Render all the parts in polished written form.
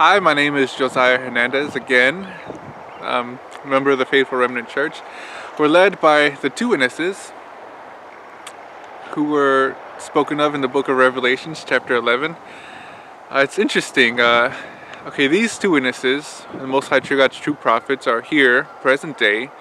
Hi, my name is Josiah Hernandez again, member of the Faithful Remnant Church. We're led by the two witnesses who were spoken of in the book of Revelations, chapter 11. It's interesting. These two witnesses, the Most High True God's true prophets, are here, present day.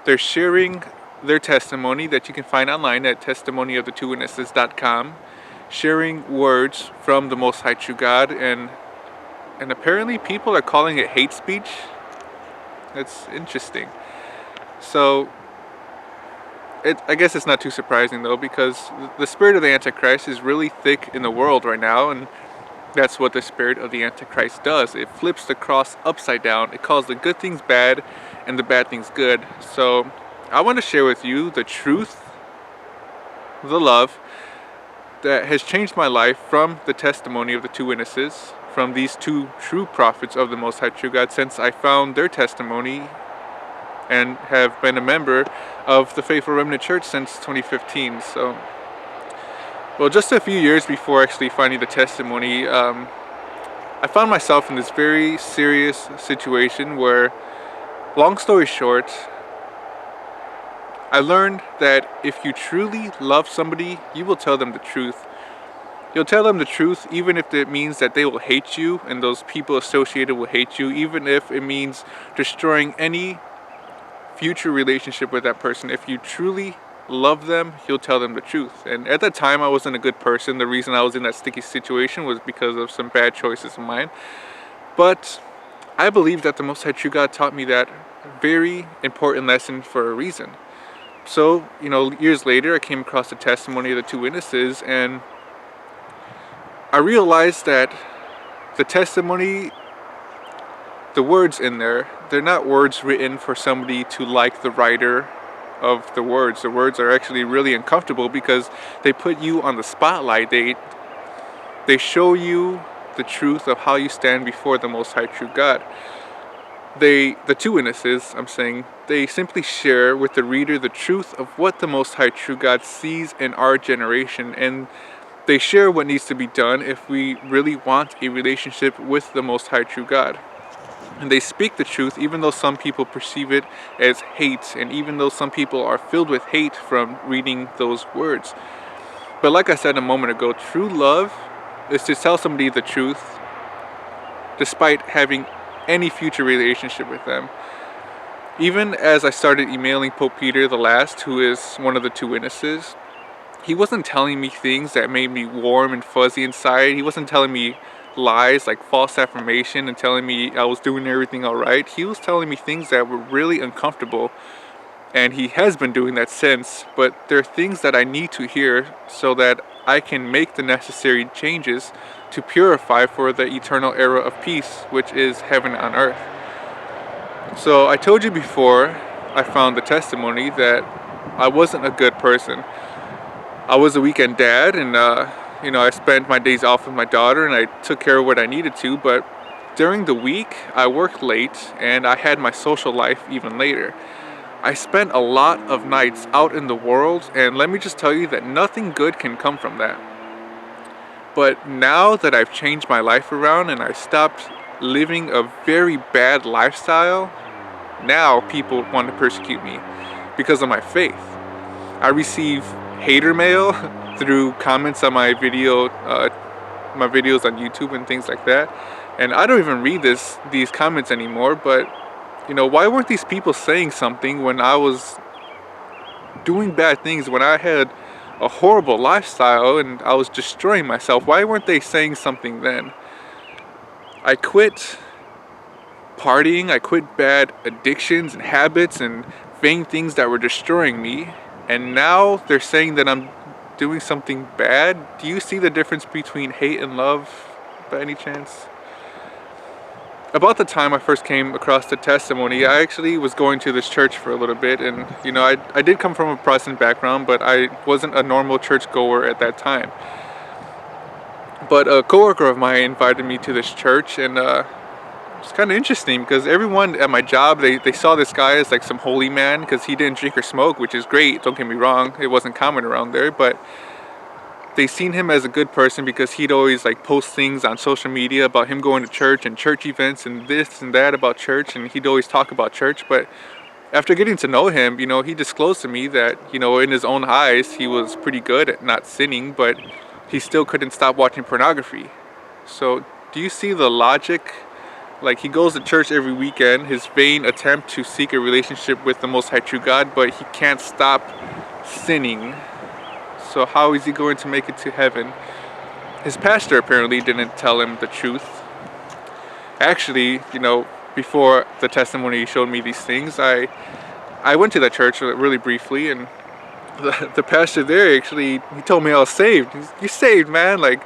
They're sharing their testimony that you can find online at testimonyofthetwowitnesses.com, sharing words from the Most High True God, and apparently people are calling it hate speech. That's interesting. So, I guess it's not too surprising though, because the spirit of the Antichrist is really thick in the world right now, and that's what the spirit of the Antichrist does. It flips the cross upside down. It calls the good things bad and the bad things good. So, I want to share with you the truth, the love that has changed my life from the testimony of the two witnesses, from these two true prophets of the Most High True God, since I found their testimony and have been a member of the Faithful Remnant Church since 2015. So, well, just a few years before actually finding the testimony, I found myself in this very serious situation where, long story short, I learned that if you truly love somebody, you will tell them the truth. You'll tell them the truth even if it means that they will hate you and those people associated will hate you, even if it means destroying any future relationship with that person. If you truly love them, you'll tell them the truth. And at that time, I wasn't a good person. The reason I was in that sticky situation was because of some bad choices of mine. But I believe that the Most High True God taught me that very important lesson for a reason. So, years later, I came across the testimony of the two witnesses, and I realized that the testimony, the words in there, they're not words written for somebody to like the writer of the words. The words are actually really uncomfortable because they put you on the spotlight. They show you the truth of how you stand before the Most High True God. The two witnesses, I'm saying, they simply share with the reader the truth of what the Most High True God sees in our generation, and they share what needs to be done if we really want a relationship with the Most High True God. And they speak the truth even though some people perceive it as hate, and even though some people are filled with hate from reading those words. But like I said a moment ago, true love is to tell somebody the truth despite having any future relationship with them. Even as I started emailing Pope Peter the Last, who is one of the two witnesses, he wasn't telling me things that made me warm and fuzzy inside. He wasn't telling me lies like false affirmation and telling me I was doing everything all right. He was telling me things that were really uncomfortable, and he has been doing that since. But there are things that I need to hear so that I can make the necessary changes to purify for the eternal era of peace, which is heaven on earth. So I told you before I found the testimony that I wasn't a good person. I was a weekend dad, and I spent my days off with my daughter, and I took care of what I needed to. But during the week, I worked late, and I had my social life even later. I spent a lot of nights out in the world, and let me just tell you that nothing good can come from that. But now that I've changed my life around and I stopped living a very bad lifestyle, now people want to persecute me because of my faith. I receive hater mail through comments on my videos on YouTube and things like that, and I don't even read these comments anymore. But why weren't these people saying something when I was doing bad things, when I had a horrible lifestyle and I was destroying myself? Why weren't they saying something then? I quit partying, I quit bad addictions and habits and vain things that were destroying me, and now they're saying that I'm doing something bad. Do you see the difference between hate and love by any chance? About the time I first came across the testimony, I actually was going to this church for a little bit, and I did come from a Protestant background, but I wasn't a normal church goer at that time. But a coworker of mine invited me to this church, and it's kind of interesting because everyone at my job, they saw this guy as like some holy man because he didn't drink or smoke, which is great, don't get me wrong, it wasn't common around there. But they seen him as a good person because he'd always like post things on social media about him going to church and church events and this and that about church, and he'd always talk about church. But after getting to know him, he disclosed to me that, in his own eyes, he was pretty good at not sinning, but he still couldn't stop watching pornography. So do you see the logic? Like, he goes to church every weekend, his vain attempt to seek a relationship with the Most High True God, but he can't stop sinning. So how is he going to make it to heaven? His pastor apparently didn't tell him the truth. Actually, before the testimony showed me these things, I went to that church really briefly, and the pastor there he told me I was saved. You're saved, man. Like,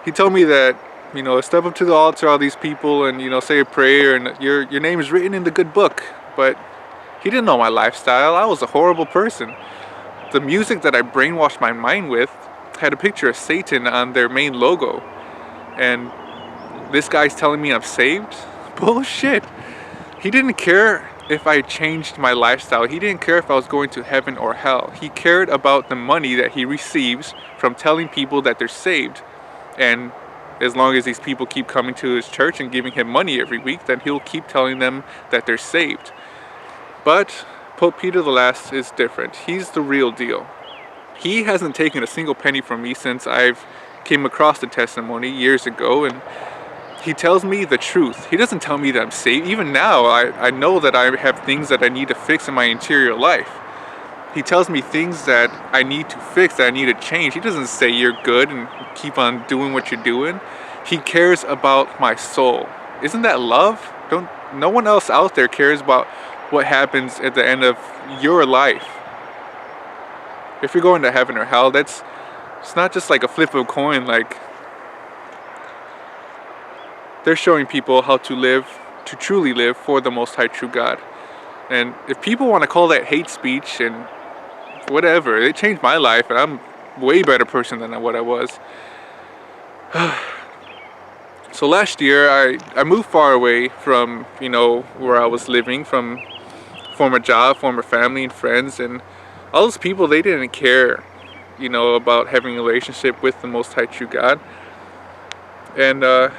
he told me that, step up to the altar, all these people, and, say a prayer, and your name is written in the good book. But he didn't know my lifestyle. I was a horrible person. The music that I brainwashed my mind with had a picture of Satan on their main logo. And this guy's telling me I'm saved? Bullshit. He didn't care if I changed my lifestyle. He didn't care if I was going to heaven or hell. He cared about the money that he receives from telling people that they're saved. And as long as these people keep coming to his church and giving him money every week, then he'll keep telling them that they're saved. But Pope Peter the Last is different. He's the real deal. He hasn't taken a single penny from me since I've came across the testimony years ago, and he tells me the truth. He doesn't tell me that I'm saved. Even now, I know that I have things that I need to fix in my interior life. He tells me things that I need to fix, that I need to change. He doesn't say you're good and keep on doing what you're doing. He cares about my soul. Isn't that love? No one else out there cares about what happens at the end of your life. If you're going to heaven or hell, it's not just like a flip of a coin. Like, they're showing people how to truly live for the Most High True God. And if people want to call that hate speech and whatever, it changed my life, and I'm a way better person than what I was. So last year, I moved far away from, where I was living, from former job, former family and friends, and all those people, they didn't care, about having a relationship with the Most High True God. And the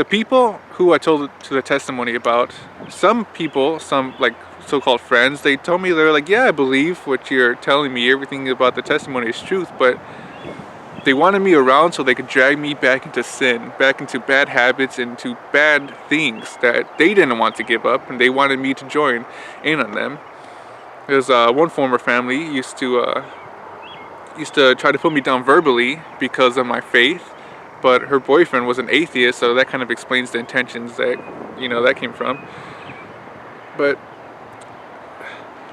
people who I told to the testimony about, some people, some like so-called friends, they told me, they're like, yeah, I believe what you're telling me, everything about the testimony is truth, but they wanted me around so they could drag me back into sin, back into bad habits, into bad things that they didn't want to give up, and they wanted me to join in on them. There's one former family used to try to put me down verbally because of my faith, but her boyfriend was an atheist, so that kind of explains the intentions that, that came from. But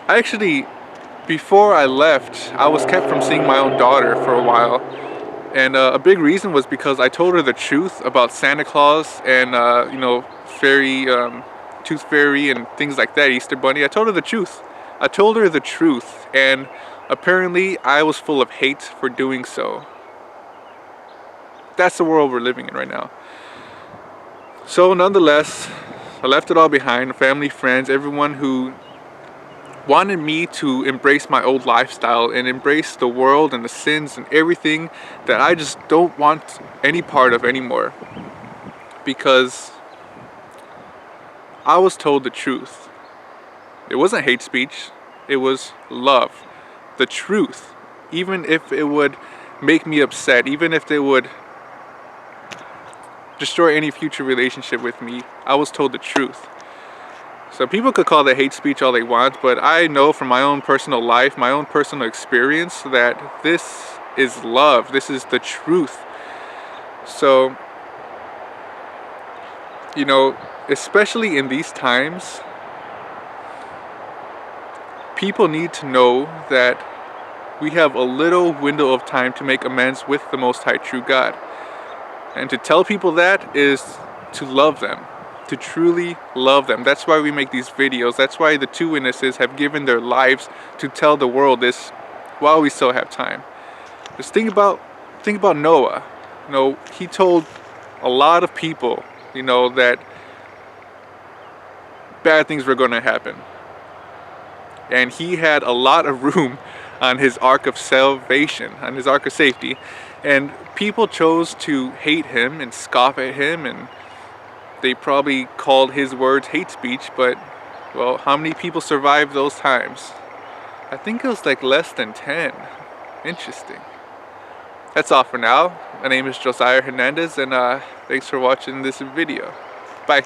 I actually, before I left, I was kept from seeing my own daughter for a while. And a big reason was because I told her the truth about Santa Claus and, fairy, tooth fairy and things like that, Easter Bunny. I told her the truth. And apparently I was full of hate for doing so. That's the world we're living in right now. So nonetheless, I left it all behind. Family, friends, everyone who wanted me to embrace my old lifestyle and embrace the world and the sins and everything that I just don't want any part of anymore. Because I was told the truth. It wasn't hate speech. It was love. The truth. Even if it would make me upset, even if it would destroy any future relationship with me, I was told the truth. So people could call that hate speech all they want, but I know from my own personal life, my own personal experience, that this is love. This is the truth. So, especially in these times, people need to know that we have a little window of time to make amends with the Most High True God. And to tell people that is to love them, to truly love them. That's why we make these videos. That's why the two witnesses have given their lives to tell the world this while we still have time. Just think about Noah. He told a lot of people, that bad things were going to happen. and he had a lot of room on his ark of salvation, on his ark of safety, and people chose to hate him and scoff at him, and they probably called his words hate speech. But well, how many people survived those times? I think it was like less than 10. Interesting. That's all for now. My name is Josiah Hernandez, and thanks for watching this video. Bye.